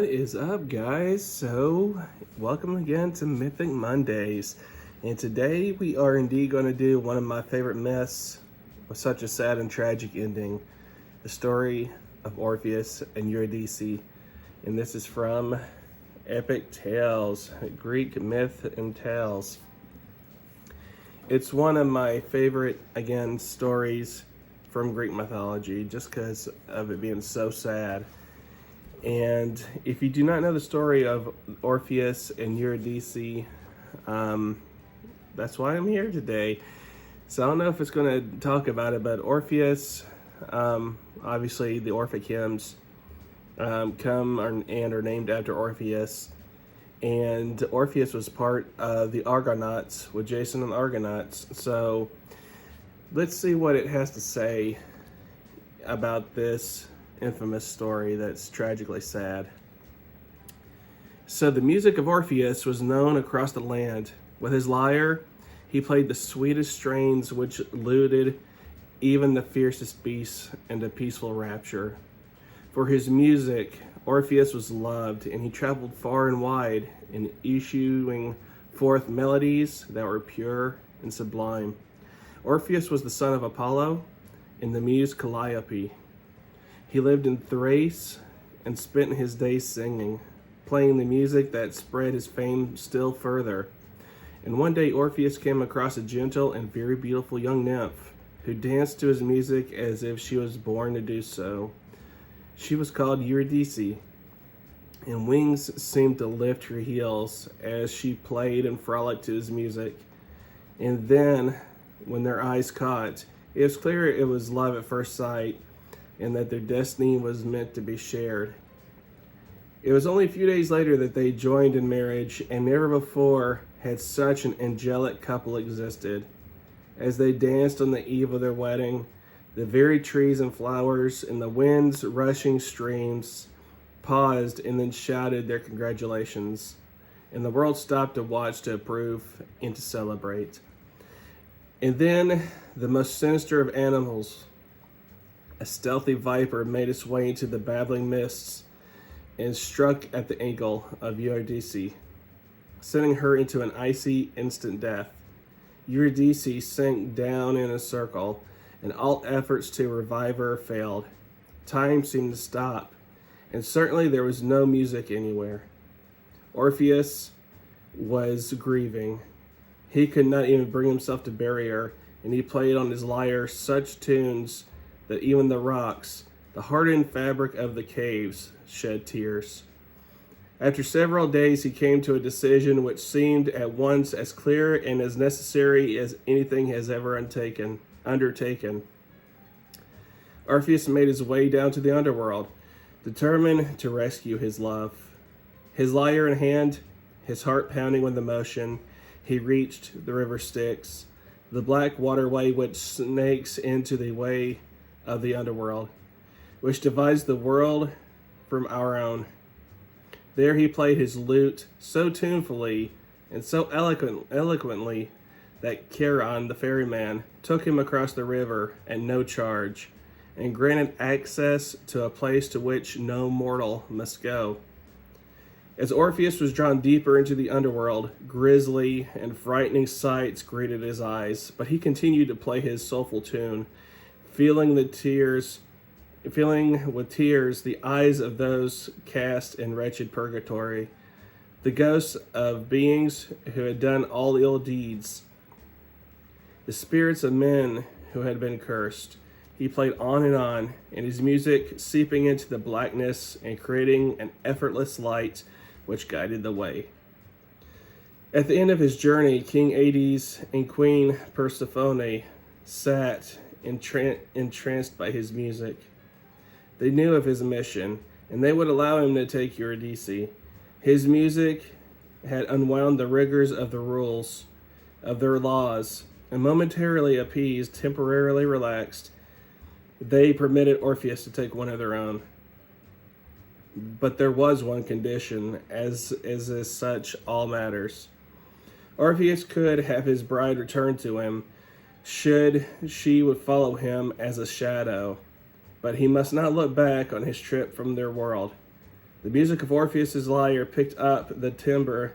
is up, guys? So, welcome again to Mythic Mondays. And today we are indeed going to do one of my favorite myths with such a sad and tragic ending, the story of Orpheus and Eurydice. And this is from Epic Tales, Greek myth and tales. It's one of my favorite, again, stories from Greek mythology, just because of it being so sad. And if you do not know the story of Orpheus and Eurydice, that's why I'm here today. So I don't know if it's going to talk about it, but Orpheus, obviously the Orphic hymns come and are named after Orpheus. And Orpheus was part of the Argonauts with Jason and the Argonauts. So let's see what it has to say about this infamous story that's tragically sad. So the music of Orpheus was known across the land. With his lyre, he played the sweetest strains which lulled even the fiercest beasts into peaceful rapture. For his music, Orpheus was loved, and he traveled far and wide in issuing forth melodies that were pure and sublime. Orpheus was the son of Apollo and the muse Calliope. He lived in Thrace and spent his days singing, playing the music that spread his fame still further. And one day Orpheus came across a gentle and very beautiful young nymph who danced to his music as if she was born to do so. She was called Eurydice, and wings seemed to lift her heels as she played and frolicked to his music. And then, when their eyes caught, it was clear it was love at first sight, and that their destiny was meant to be shared. It was only a few days later that they joined in marriage, and never before had such an angelic couple existed. As they danced on the eve of their wedding, the very trees and flowers and the wind's rushing streams paused and then shouted their congratulations, and the world stopped to watch, to approve, and to celebrate. And then the most sinister of animals, a stealthy viper, made its way into the babbling mists and struck at the ankle of Eurydice, sending her into an icy instant death. Eurydice sank down in a circle, and all efforts to revive her failed. Time seemed to stop, and certainly there was no music anywhere. Orpheus was grieving. He could not even bring himself to bury her, and he played on his lyre such tunes that even the rocks, the hardened fabric of the caves, shed tears. After several days, he came to a decision which seemed at once as clear and as necessary as anything has ever undertaken. Orpheus made his way down to the underworld, determined to rescue his love. His lyre in hand, his heart pounding with emotion, he reached the river Styx, the black waterway which snakes into the way of the underworld, which divides the world from our own. There he played his lute so tunefully and so eloquently that Charon, the ferryman, took him across the river at no charge and granted access to a place to which no mortal must go. As Orpheus was drawn deeper into the underworld, grisly and frightening sights greeted his eyes, but he continued to play his soulful tune, filling with tears the eyes of those cast in wretched purgatory, the ghosts of beings who had done all ill deeds, the spirits of men who had been cursed. He played on, and his music seeping into the blackness and creating an effortless light which guided the way. At the end of his journey, King Hades and Queen Persephone sat entranced by his music. They knew of his mission, and they would allow him to take Eurydice. His music had unwound the rigors of the rules, of their laws, and momentarily appeased, temporarily relaxed, they permitted Orpheus to take one of their own. But there was one condition, as is such all matters. Orpheus could have his bride returned to him, should she would follow him as a shadow, but he must not look back on his trip from their world. The music of Orpheus's lyre picked up the timbre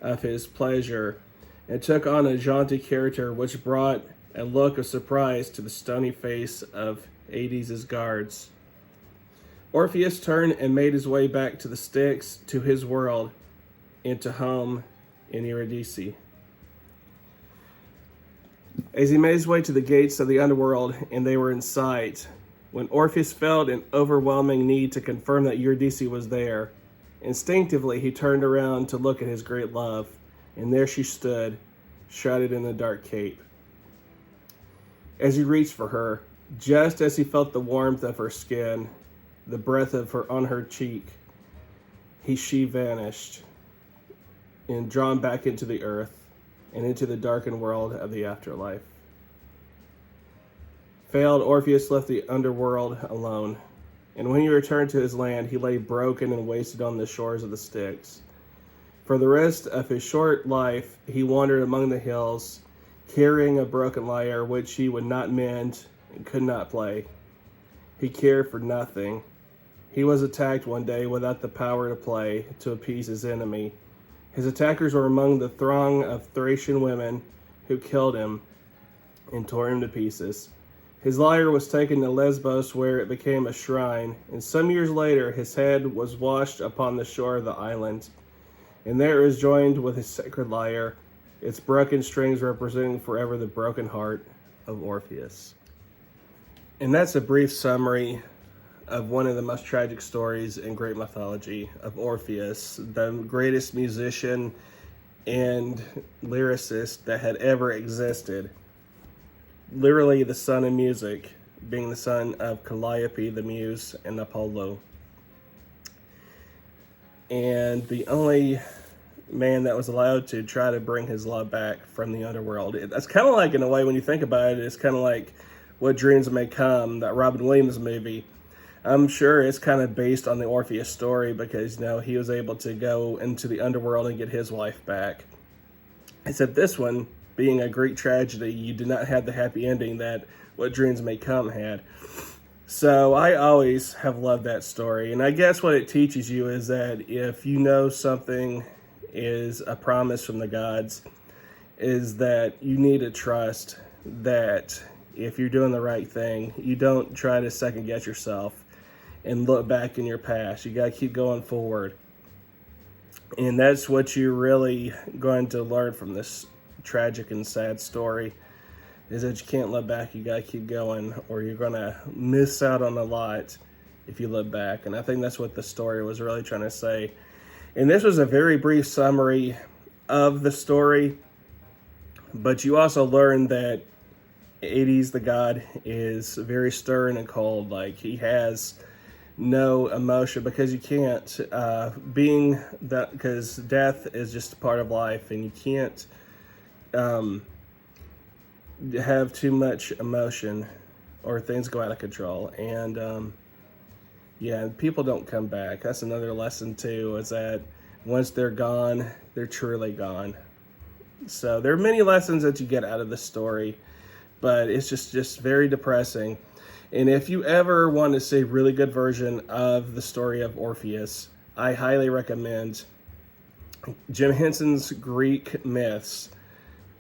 of his pleasure and took on a jaunty character which brought a look of surprise to the stony face of Hades' guards. Orpheus turned and made his way back to the Styx, to his world, and to home in Eurydice. As he made his way to the gates of the underworld and they were in sight, when Orpheus felt an overwhelming need to confirm that Eurydice was there, instinctively he turned around to look at his great love, and there she stood, shrouded in the dark cape. As he reached for her, just as he felt the warmth of her skin, the breath of her on her cheek, she vanished and drawn back into the earth and into the darkened world of the afterlife. Failed, Orpheus left the underworld alone, and when he returned to his land, he lay broken and wasted on the shores of the Styx. For the rest of his short life, he wandered among the hills, carrying a broken lyre which he would not mend and could not play. He cared for nothing. He was attacked one day without the power to play to appease his enemy. His attackers were among the throng of Thracian women who killed him and tore him to pieces. His lyre was taken to Lesbos, where it became a shrine, and some years later his head was washed upon the shore of the island, and there it was joined with his sacred lyre, its broken strings representing forever the broken heart of Orpheus. And that's a brief summary of one of the most tragic stories in Greek mythology of Orpheus, the greatest musician and lyricist that had ever existed. Literally the son of music, being the son of Calliope, the muse, and Apollo. And the only man that was allowed to try to bring his love back from the underworld. That's kind of like, in a way, when you think about it, it's kind of like What Dreams May Come, that Robin Williams movie. I'm sure it's kind of based on the Orpheus story because, he was able to go into the underworld and get his wife back. Except this one, being a Greek tragedy, you did not have the happy ending that What Dreams May Come had. So I always have loved that story. And I guess what it teaches you is that if you know something is a promise from the gods, is that you need to trust that if you're doing the right thing, you don't try to second guess yourself and look back in your past. You got to keep going forward. And that's what you're really going to learn from this tragic and sad story, is that you can't look back. You got to keep going, or you're going to miss out on a lot if you look back. And I think that's what the story was really trying to say. And this was a very brief summary of the story, but you also learn that Hades, the god, is very stern and cold. Like, he has no emotion because you can't, because death is just a part of life, and you can't have too much emotion or things go out of control. And people don't come back. That's another lesson too, is that once they're gone, they're truly gone. So there are many lessons that you get out of this story, but it's just very depressing. And if you ever want to see a really good version of the story of Orpheus, I highly recommend Jim Henson's Greek Myths.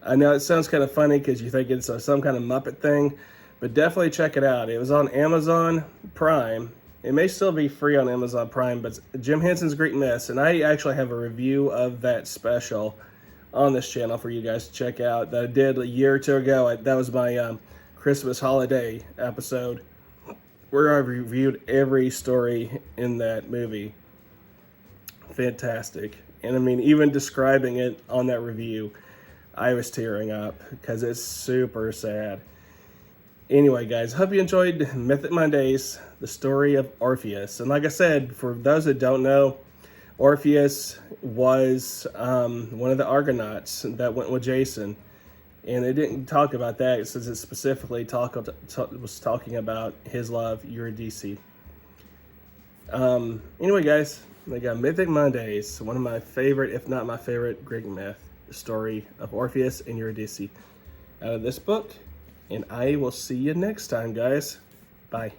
I know it sounds kind of funny because you think it's some kind of Muppet thing, but definitely check it out. It was on Amazon Prime. It may still be free on Amazon Prime, but Jim Henson's Greek Myths, and I actually have a review of that special on this channel for you guys to check out that I did a year or two ago. That was my Christmas holiday episode where I reviewed every story in that movie. Fantastic. And I mean, even describing it on that review, I was tearing up because it's super sad. Anyway, guys, hope you enjoyed Mythic Mondays, the story of Orpheus. And like I said, for those that don't know, Orpheus was one of the Argonauts that went with Jason. And they didn't talk about that since it specifically was talking about his love, Eurydice. Anyway, guys, I got Mythic Mondays, one of my favorite, if not my favorite, Greek myth, the story of Orpheus and Eurydice out of this book. And I will see you next time, guys. Bye.